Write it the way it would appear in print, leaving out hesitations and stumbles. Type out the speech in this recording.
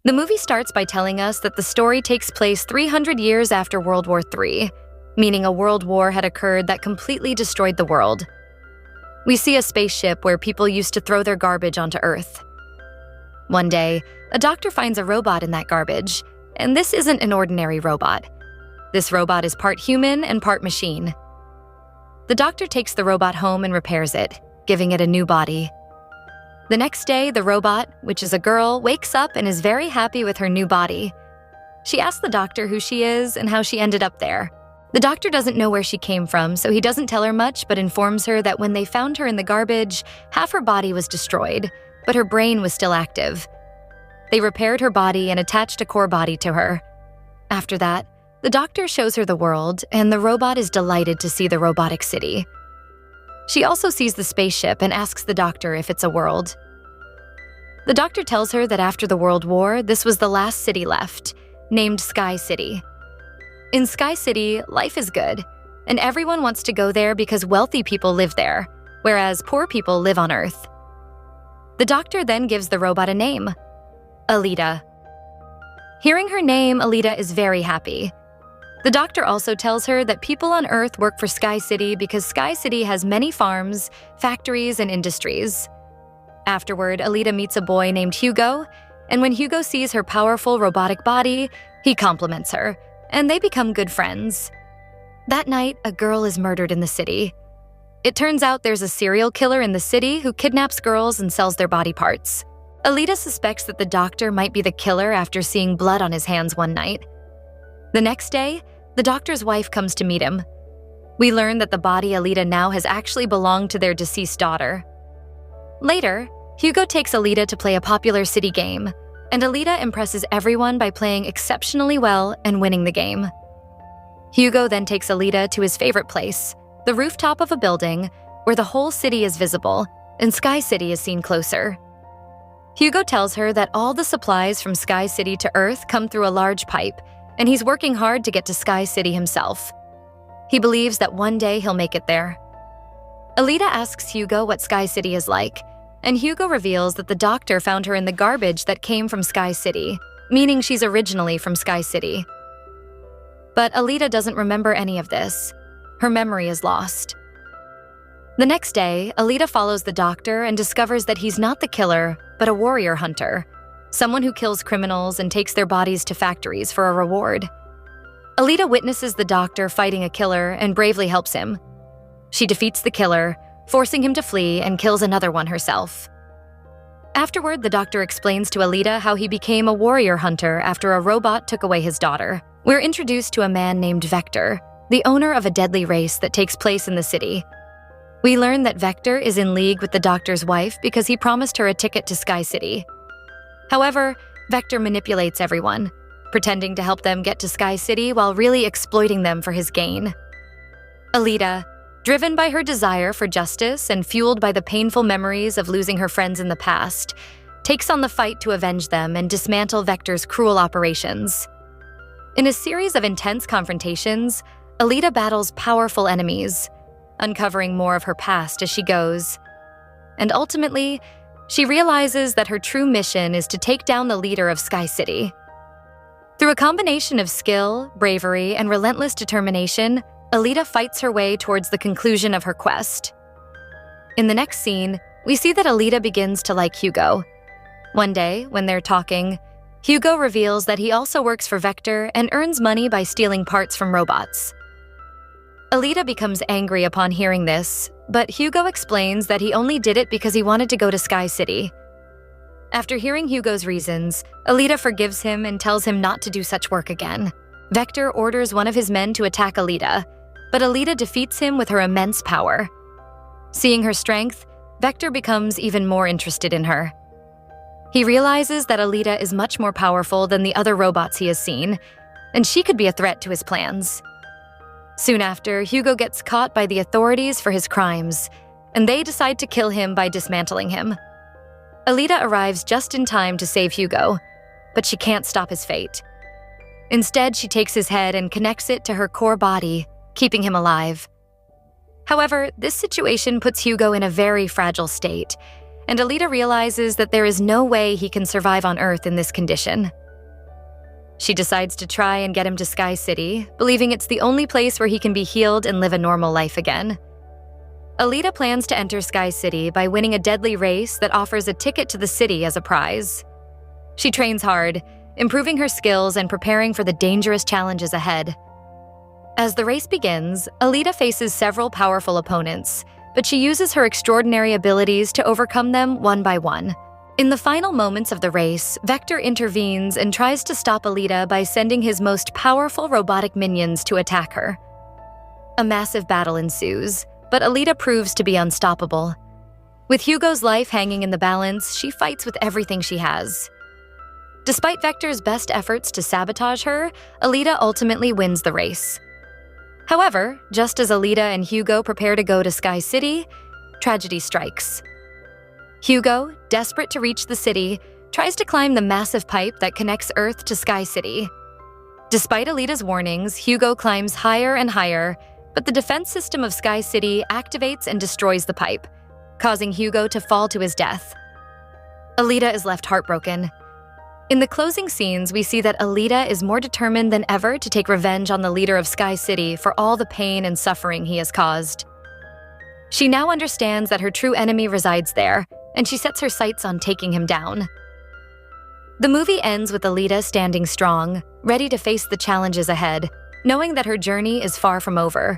The movie starts by telling us that the story takes place 300 years after World War III, meaning a world war had occurred that completely destroyed the world. We see a spaceship where people used to throw their garbage onto Earth. One day, a doctor finds a robot in that garbage, and this isn't an ordinary robot. This robot is part human and part machine. The doctor takes the robot home and repairs it, giving it a new body. The next day, the robot, which is a girl, wakes up and is very happy with her new body. She asks the doctor who she is and how she ended up there. The doctor doesn't know where she came from, so he doesn't tell her much but informs her that when they found her in the garbage, half her body was destroyed, but her brain was still active. They repaired her body and attached a core body to her. After that, the doctor shows her the world, and the robot is delighted to see the robotic city. She also sees the spaceship and asks the doctor if it's a world. The doctor tells her that after the World War, this was the last city left, named Sky City. In Sky City, life is good, and everyone wants to go there because wealthy people live there, whereas poor people live on Earth. The doctor then gives the robot a name, Alita. Hearing her name, Alita is very happy. The doctor also tells her that people on Earth work for Sky City because Sky City has many farms, factories, and industries. Afterward, Alita meets a boy named Hugo, and when Hugo sees her powerful robotic body, he compliments her, and they become good friends. That night, a girl is murdered in the city. It turns out there's a serial killer in the city who kidnaps girls and sells their body parts. Alita suspects that the doctor might be the killer after seeing blood on his hands one night. The next day, the doctor's wife comes to meet him. We learn that the body Alita now has actually belonged to their deceased daughter. Later, Hugo takes Alita to play a popular city game, and Alita impresses everyone by playing exceptionally well and winning the game. Hugo then takes Alita to his favorite place, the rooftop of a building, where the whole city is visible, and Sky City is seen closer. Hugo tells her that all the supplies from Sky City to Earth come through a large pipe, and he's working hard to get to Sky City himself. He believes that one day he'll make it there. Alita asks Hugo what Sky City is like, and Hugo reveals that the doctor found her in the garbage that came from Sky City, meaning she's originally from Sky City. But Alita doesn't remember any of this. Her memory is lost. The next day, Alita follows the doctor and discovers that he's not the killer, but a warrior hunter, someone who kills criminals and takes their bodies to factories for a reward. Alita witnesses the doctor fighting a killer and bravely helps him. She defeats the killer, forcing him to flee, and kills another one herself. Afterward, the doctor explains to Alita how he became a warrior hunter after a robot took away his daughter. We're introduced to a man named Vector, the owner of a deadly race that takes place in the city. We learn that Vector is in league with the doctor's wife because he promised her a ticket to Sky City. However, Vector manipulates everyone, pretending to help them get to Sky City while really exploiting them for his gain. Alita, driven by her desire for justice and fueled by the painful memories of losing her friends in the past, takes on the fight to avenge them and dismantle Vector's cruel operations. In a series of intense confrontations, Alita battles powerful enemies, uncovering more of her past as she goes. And ultimately, she realizes that her true mission is to take down the leader of Sky City. Through a combination of skill, bravery, and relentless determination, Alita fights her way towards the conclusion of her quest. In the next scene, we see that Alita begins to like Hugo. One day, when they're talking, Hugo reveals that he also works for Vector and earns money by stealing parts from robots. Alita becomes angry upon hearing this, but Hugo explains that he only did it because he wanted to go to Sky City. After hearing Hugo's reasons, Alita forgives him and tells him not to do such work again. Vector orders one of his men to attack Alita, but Alita defeats him with her immense power. Seeing her strength, Vector becomes even more interested in her. He realizes that Alita is much more powerful than the other robots he has seen, and she could be a threat to his plans. Soon after, Hugo gets caught by the authorities for his crimes, and they decide to kill him by dismantling him. Alita arrives just in time to save Hugo, but she can't stop his fate. Instead, she takes his head and connects it to her core body, keeping him alive. However, this situation puts Hugo in a very fragile state, and Aletta realizes that there is no way he can survive on Earth in this condition. She decides to try and get him to Sky City, believing it's the only place where he can be healed and live a normal life again. Aletta plans to enter Sky City by winning a deadly race that offers a ticket to the city as a prize. She trains hard, improving her skills and preparing for the dangerous challenges ahead. As the race begins, Aletta faces several powerful opponents, but she uses her extraordinary abilities to overcome them one by one. In the final moments of the race, Vector intervenes and tries to stop Aletta by sending his most powerful robotic minions to attack her. A massive battle ensues, but Aletta proves to be unstoppable. With Hugo's life hanging in the balance, she fights with everything she has. Despite Vector's best efforts to sabotage her, Aletta ultimately wins the race. However, just as Aletta and Hugo prepare to go to Sky City, tragedy strikes. Hugo, desperate to reach the city, tries to climb the massive pipe that connects Earth to Sky City. Despite Aletta's warnings, Hugo climbs higher and higher, but the defense system of Sky City activates and destroys the pipe, causing Hugo to fall to his death. Aletta is left heartbroken. In the closing scenes, we see that Aletta is more determined than ever to take revenge on the leader of Sky City for all the pain and suffering he has caused. She now understands that her true enemy resides there, and she sets her sights on taking him down. The movie ends with Aletta standing strong, ready to face the challenges ahead, knowing that her journey is far from over.